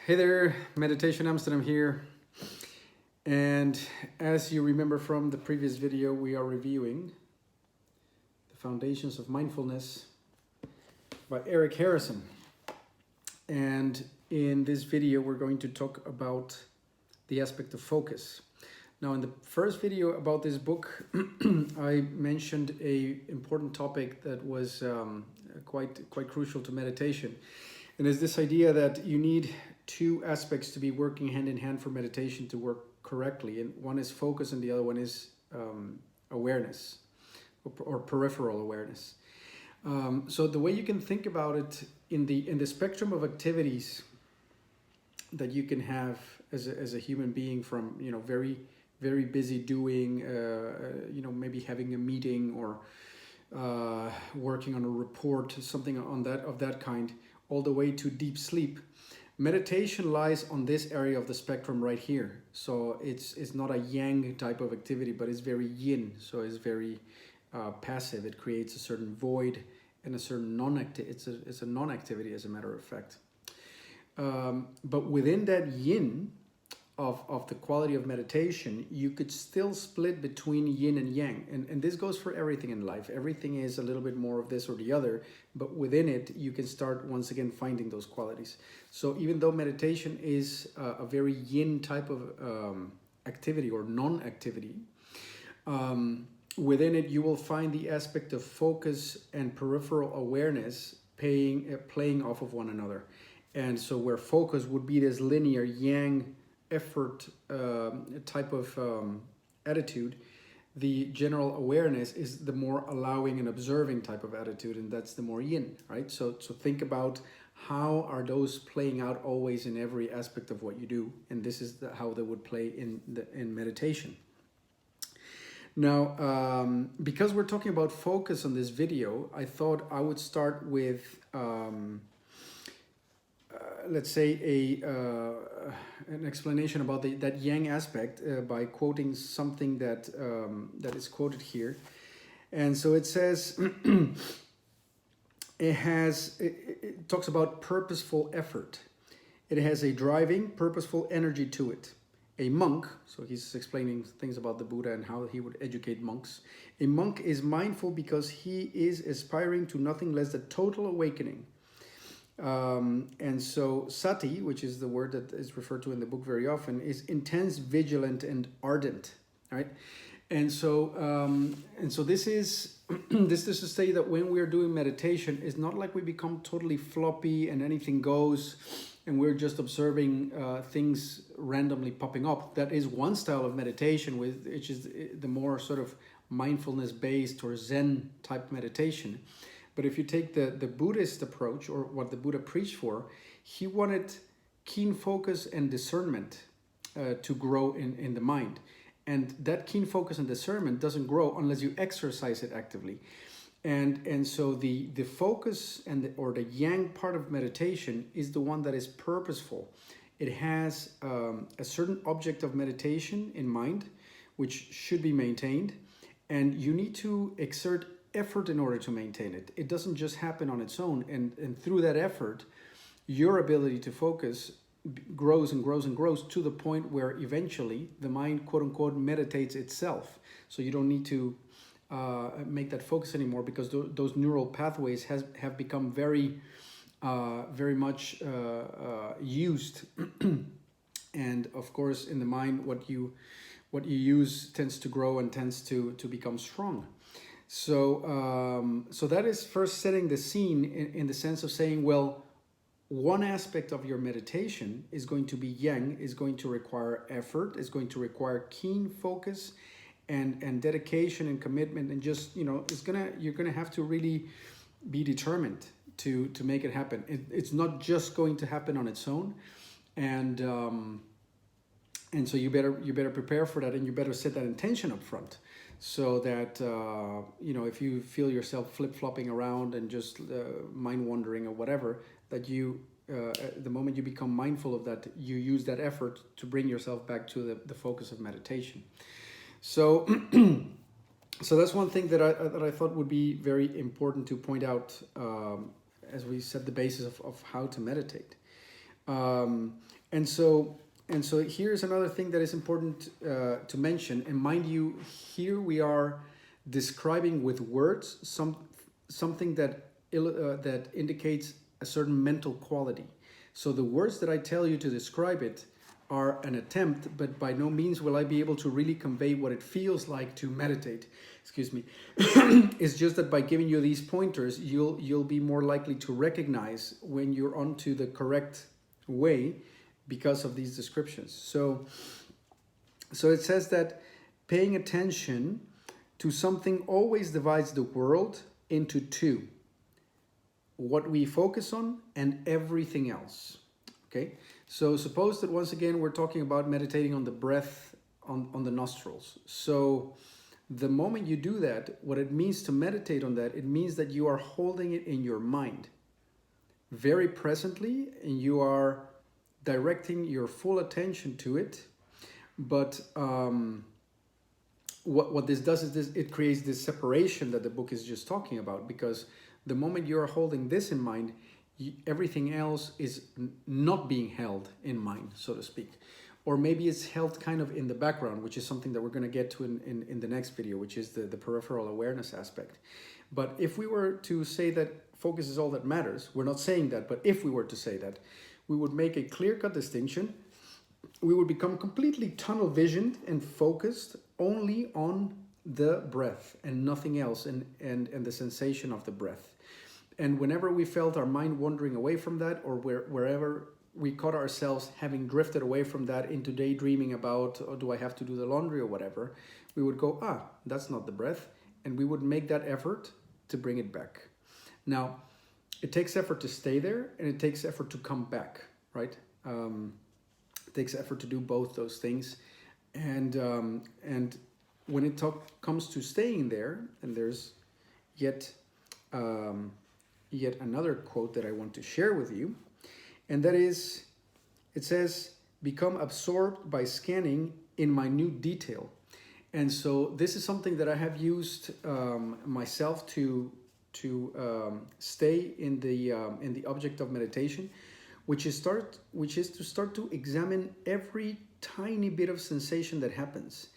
Hey there, Meditation Amsterdam here. And as you remember from the previous video, we are reviewing the Foundations of Mindfulness by Eric Harrison. And in this video, we're going to talk about the aspect of focus. Now, in the first video about this book, I mentioned an important topic that was quite crucial to meditation. And it's this idea that you need two aspects to be working hand in hand for meditation to work correctly. And one is focus and the other one is awareness or peripheral awareness. So the way you can think about it in the spectrum of activities that you can have as a human being, from very busy doing maybe having a meeting or working on a report, something of that kind, all the way to deep sleep. Meditation lies on this area of the spectrum right here. So it's not a yang type of activity, but it's very yin. So it's very passive. It creates a certain void and a certain it's a non-activity, as a matter of fact. But within that yin of the quality of meditation, you could still split between yin and yang. And this goes for everything in life. Everything is a little bit more of this or the other, but within it, you can start once again finding those qualities. So even though meditation is a very yin type of activity or non-activity, within it, you will find the aspect of focus and peripheral awareness playing off of one another. And so where focus would be this linear yang effort type of attitude, the general awareness is the more allowing and observing type of attitude, and that's the more yin, right? So think about how are those playing out always in every aspect of what you do, and this is how they would play in meditation. Now, because we're talking about focus on this video, I thought I would start with let's say an explanation about that yang aspect by quoting something that is quoted here. And so it says it talks about purposeful effort. It has a driving, purposeful energy to it. A monk, so he's explaining things about the Buddha and how he would educate monks. A monk is mindful because he is aspiring to nothing less than total awakening. And so sati, which is the word that is referred to in the book very often, is intense, vigilant, and ardent, right? And so this is this is to say that when we are doing meditation, it's not like we become totally floppy and anything goes, and we're just observing things randomly popping up. That is one style of meditation, which is the more sort of mindfulness-based or Zen type meditation. But if you take the Buddhist approach, or what the Buddha preached for, he wanted keen focus and discernment to grow in the mind. And that keen focus and discernment doesn't grow unless you exercise it actively. And so the focus or the yang part of meditation is the one that is purposeful. It has a certain object of meditation in mind, which should be maintained. And you need to exert effort in order to maintain it. It doesn't just happen on its own, and through that effort, your ability to focus grows and grows and grows to the point where eventually the mind, quote unquote, meditates itself. So you don't need to make that focus anymore, because those neural pathways have become very much used. And of course, in the mind, what you use tends to grow and tends to become strong. So that is first setting the scene in the sense of saying, well, one aspect of your meditation is going to be yang, is going to require effort, is going to require keen focus and dedication and commitment, and just, you're gonna have to really be determined to make it happen. It's not just going to happen on its own, and so you better prepare for that, and you better set that intention up front. So that, if you feel yourself flip-flopping around and just mind-wandering or whatever, that you, the moment you become mindful of that, you use that effort to bring yourself back to the focus of meditation. So, so that's one thing that I thought would be very important to point out as we set the basis of how to meditate. And so here's another thing that is important to mention. And mind you, here we are describing with words something that that indicates a certain mental quality. So the words that I tell you to describe it are an attempt, but by no means will I be able to really convey what it feels like to meditate. Excuse me. It's just that by giving you these pointers, you'll be more likely to recognize when you're onto the correct way because of these descriptions. So it says that paying attention to something always divides the world into two: what we focus on and everything else. Okay, so suppose that once again we're talking about meditating on the breath on the nostrils. So the moment you do that, what it means to meditate on that, it means that you are holding it in your mind very presently, and you are directing your full attention to it. But what this does is it creates this separation that the book is just talking about, because the moment you are holding this in mind, everything else is not being held in mind, so to speak. Or maybe it's held kind of in the background, which is something that we're going to get to in the next video, which is the peripheral awareness aspect. But if we were to say that focus is all that matters, we're not saying that, but if we were to say that, we would make a clear-cut distinction. We would become completely tunnel visioned and focused only on the breath and nothing else, and the sensation of the breath. And whenever we felt our mind wandering away from that, or wherever we caught ourselves having drifted away from that into daydreaming about, oh, do I have to do the laundry or whatever, we would go, that's not the breath, and we would make that effort to bring it back. Now, it takes effort to stay there, and it takes effort to come back, right? It takes effort to do both those things. And when it comes to staying there, and there's yet another quote that I want to share with you, and that is, it says, become absorbed by scanning in minute detail. And so this is something that I have used myself to stay in the object of meditation, which is to start to examine every tiny bit of sensation that happens.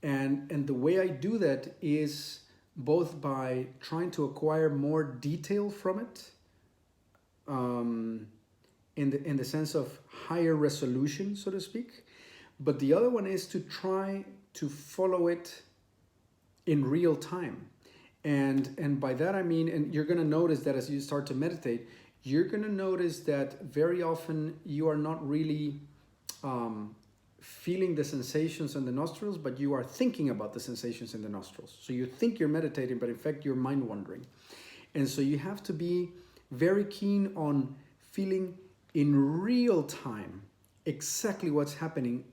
And the way I do that is both by trying to acquire more detail from it, in the sense of higher resolution, so to speak. But the other one is to try to follow it in real time. And by that I mean, and you're going to notice that as you start to meditate, you're going to notice that very often you are not really feeling the sensations in the nostrils, but you are thinking about the sensations in the nostrils. So you think you're meditating, but in fact you're mind wandering. And so you have to be very keen on feeling in real time exactly what's happening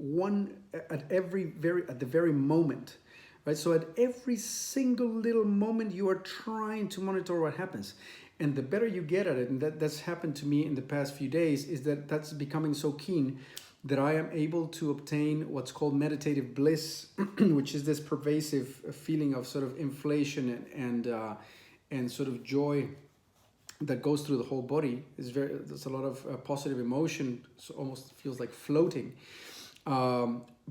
at the very moment, right? So at every single little moment you are trying to monitor what happens. And the better you get at it, and that's happened to me in the past few days, is that's becoming so keen that I am able to obtain what's called meditative bliss, which is this pervasive feeling of sort of inflation and sort of joy that goes through the whole body. There's a lot of positive emotion. So almost feels like floating,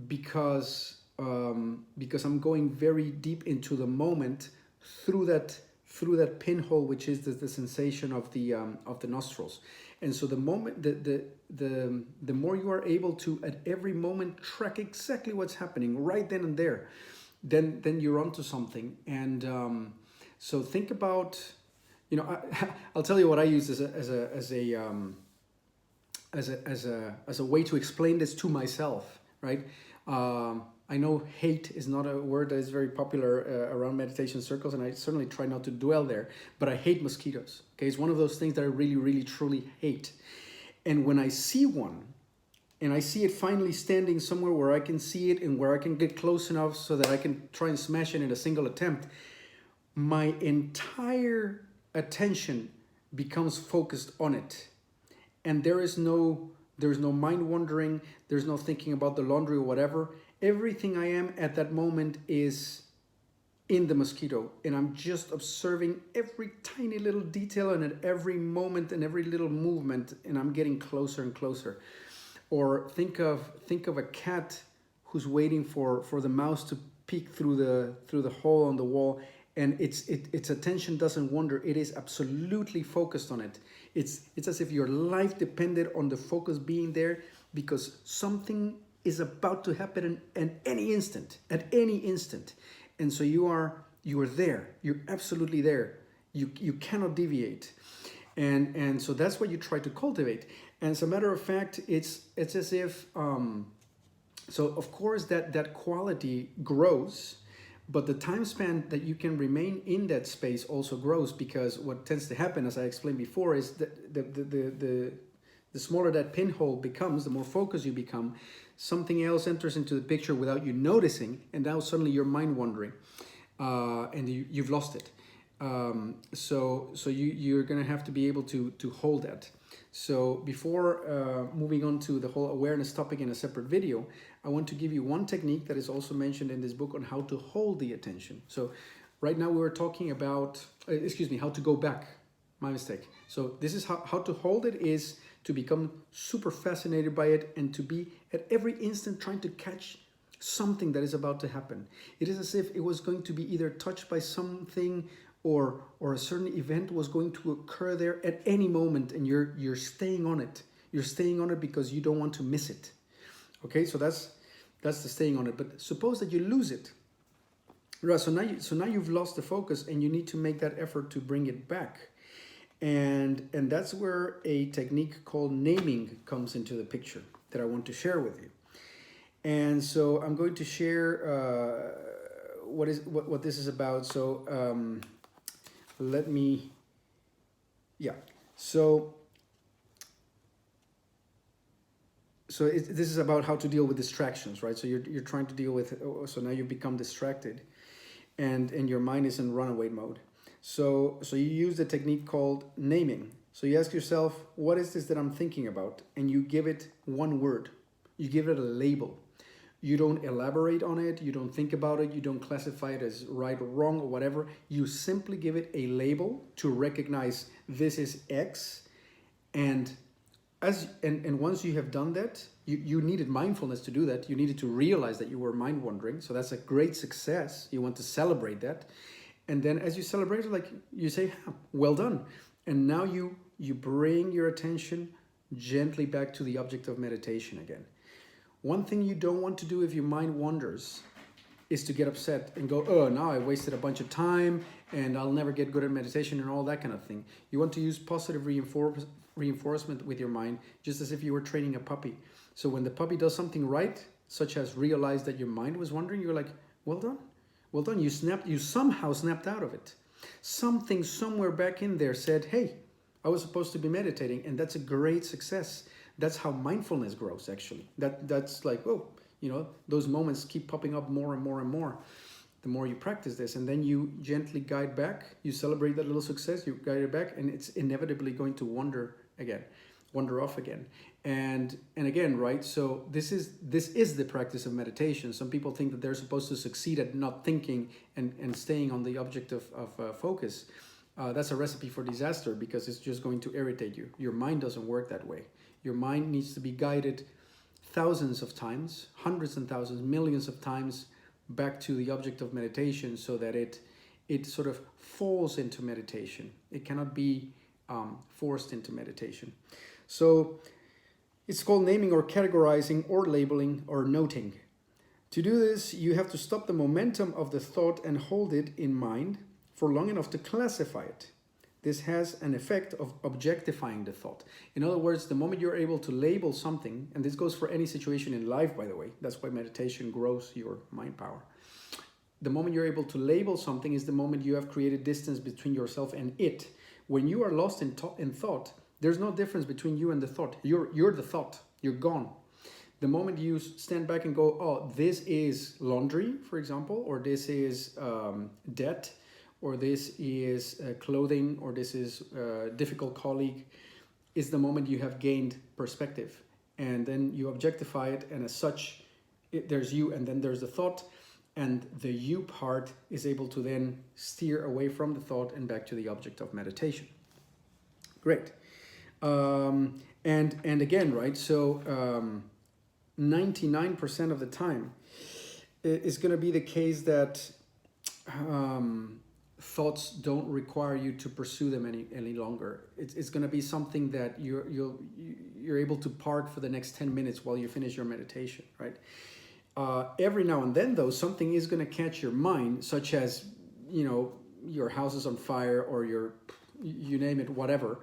because I'm going very deep into the moment through that pinhole, which is the sensation of the nostrils. And so the moment the more you are able to at every moment track exactly what's happening right then and there, then you're onto something. And so think about, I'll tell you what I use as a way to explain this to myself, right? I know hate is not a word that is very popular around meditation circles, and I certainly try not to dwell there, but I hate mosquitoes. Okay, it's one of those things that I really, really, truly hate. And when I see one, and I see it finally standing somewhere where I can see it and where I can get close enough so that I can try and smash it in a single attempt, my entire attention becomes focused on it. And there's no mind wandering, there's no thinking about the laundry or whatever. Everything I am at that moment is in the mosquito, and I'm just observing every tiny little detail and at every moment and every little movement, and I'm getting closer and closer. Or think of a cat who's waiting for the mouse to peek through the hole on the wall, and its attention doesn't wander. It is absolutely focused on it. It's as if your life depended on the focus being there, because something is about to happen at any instant, and so you are there. You're absolutely there. You cannot deviate, and so that's what you try to cultivate. And as a matter of fact, it's as if so of course that quality grows, but the time span that you can remain in that space also grows, because what tends to happen, as I explained before, is that the smaller that pinhole becomes, the more focused you become, something else enters into the picture without you noticing, and now suddenly you're mind wandering, and you've lost it. So you're going to have to be able to hold that. So before moving on to the whole awareness topic in a separate video, I want to give you one technique that is also mentioned in this book on how to hold the attention. So right now we were talking about, how to go back. My mistake. So this is how to hold it, is to become super fascinated by it and to be at every instant trying to catch something that is about to happen. It is as if it was going to be either touched by something or a certain event was going to occur there at any moment, and you're staying on it. You're staying on it because you don't want to miss it. Okay, so that's the staying on it. But suppose that you lose it. Right, so now you've lost the focus, and you need to make that effort to bring it back. And that's where a technique called naming comes into the picture that I want to share with you. And so I'm going to share what this is about. So let me, So this is about how to deal with distractions, right? So you're trying to deal with, so now you become distracted, and your mind is in runaway mode. So you use the technique called naming. So you ask yourself, what is this that I'm thinking about? And you give it one word. You give it a label. You don't elaborate on it. You don't think about it. You don't classify it as right or wrong or whatever. You simply give it a label to recognize this is X. And once you have done that, you needed mindfulness to do that. You needed to realize that you were mind wandering. So that's a great success. You want to celebrate that. And then as you celebrate it, like you say, well done. And now you bring your attention gently back to the object of meditation again. One thing you don't want to do if your mind wanders is to get upset and go, oh, now I wasted a bunch of time and I'll never get good at meditation and all that kind of thing. You want to use positive reinforcement with your mind, just as if you were training a puppy. So when the puppy does something right, such as realize that your mind was wandering, you're like, well done. Well done, you somehow snapped out of it. Something somewhere back in there said, hey, I was supposed to be meditating, and that's a great success. That's how mindfulness grows, actually. That's like, those moments keep popping up more and more and more the more you practice this. And then you gently guide back, you celebrate that little success, you guide it back, and it's inevitably going to wander off again. And again, right? So this is the practice of meditation. Some people think that they're supposed to succeed at not thinking and staying on the object of focus. That's a recipe for disaster, because it's just going to irritate you. Your mind doesn't work that way. Your mind needs to be guided thousands of times, hundreds and thousands, millions of times back to the object of meditation, so that it sort of falls into meditation. It cannot be forced into meditation. So it's called naming or categorizing or labeling or noting. To do this, you have to stop the momentum of the thought and hold it in mind for long enough to classify it. This has an effect of objectifying the thought. In other words, the moment you're able to label something, and this goes for any situation in life, by the way, that's why meditation grows your mind power. The moment you're able to label something is the moment you have created distance between yourself and it. When you are lost in thought, there's no difference between you and the thought. You're the thought. You're gone. The moment you stand back and go, oh, this is laundry, for example, or this is debt, or this is clothing, or this is a difficult colleague, is the moment you have gained perspective. And then you objectify it, and as such, there's you, and then there's the thought, and the you part is able to then steer away from the thought and back to the object of meditation. Great. And again, right, so 99% of the time it's going to be the case that thoughts don't require you to pursue them any longer. It's going to be something that you're able to park for the next 10 minutes while you finish your meditation, right? Every now and then, though, something is going to catch your mind, such as, you know, your house is on fire, or you name it, whatever.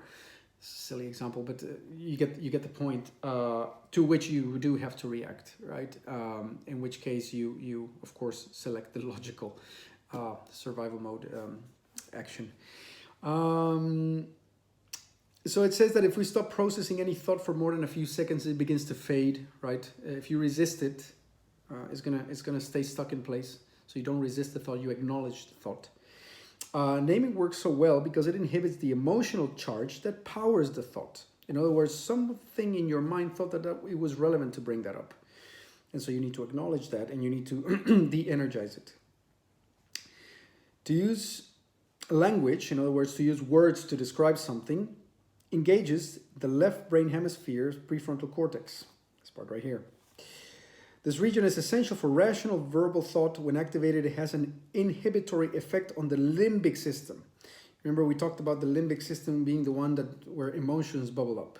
Silly example, but you get the point. To which you do have to react, right? In which case you of course select the logical survival mode action. So it says that if we stop processing any thought for more than a few seconds, it begins to fade, right? If you resist it, it's gonna stay stuck in place. So you don't resist the thought, you acknowledge the thought. Naming works so well because it inhibits the emotional charge that powers the thought. In other words, something in your mind thought that it was relevant to bring that up. And so you need to acknowledge that, and you need to de-energize it. To use language, in other words, to use words to describe something, engages the left brain hemisphere's prefrontal cortex. This part right here. This region is essential for rational verbal thought. When activated, it has an inhibitory effect on the limbic system. Remember, we talked about the limbic system being the one where emotions bubble up.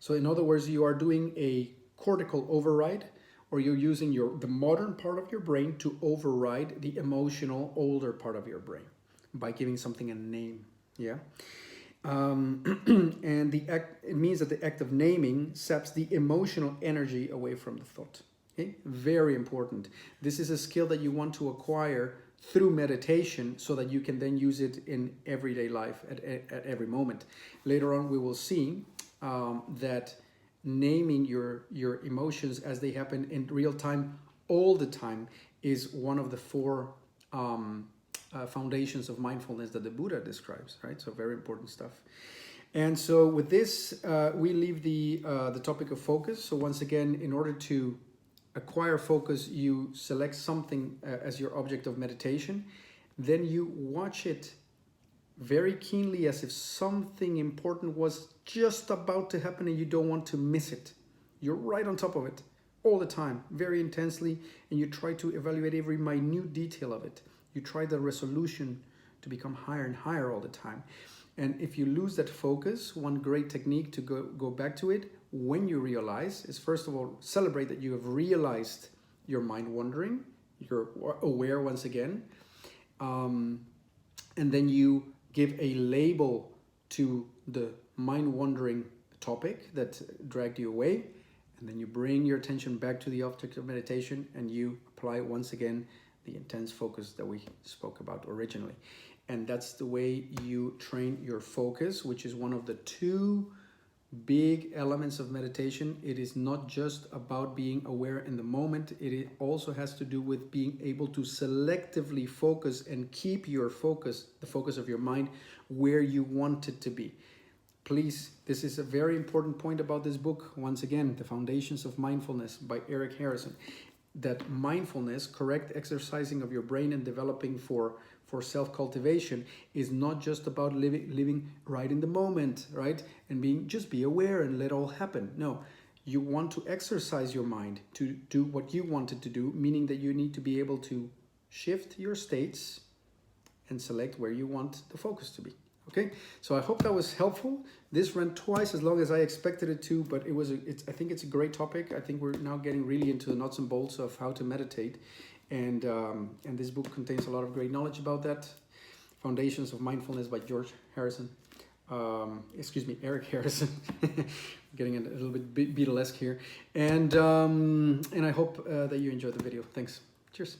So in other words, you are doing a cortical override, or you're using the modern part of your brain to override the emotional older part of your brain by giving something a name. Yeah. And it means that the act of naming saps the emotional energy away from the thought. Okay? Very important. This is a skill that you want to acquire through meditation so that you can then use it in everyday life at every moment. Later on, we will see that naming your emotions as they happen in real time, all the time, is one of the four foundations of mindfulness that the Buddha describes, right? So very important stuff. And so with this, we leave the topic of focus. So once again, in order to acquire focus, you select something as your object of meditation. Then you watch it very keenly as if something important was just about to happen and you don't want to miss it. You're right on top of it all the time, very intensely, and you try to evaluate every minute detail of it. You try the resolution to become higher and higher all the time. And if you lose that focus, one great technique to go back to it when you realize is, first of all, celebrate that you have realized your mind wandering. You're aware once again. And then you give a label to the mind wandering topic that dragged you away. And then you bring your attention back to the object of meditation and you apply once again the intense focus that we spoke about originally. And that's the way you train your focus, which is one of the two big elements of meditation. It is not just about being aware in the moment. It also has to do with being able to selectively focus and keep your focus, the focus of your mind, where you want it to be. Please, this is a very important point about this book. Once again, The Foundations of Mindfulness by Eric Harrison. That mindfulness, correct exercising of your brain and developing for self-cultivation, is not just about living right in the moment, right? And just be aware and let all happen. No, you want to exercise your mind to do what you want it to do, meaning that you need to be able to shift your states and select where you want the focus to be. Okay, so I hope that was helpful. This ran twice as long as I expected it to, but I think it's a great topic. I think we're now getting really into the nuts and bolts of how to meditate, and this book contains a lot of great knowledge about that. Foundations of Mindfulness by Eric Harrison. Getting a little bit Beatlesque here, and I hope that you enjoyed the video. Thanks. Cheers.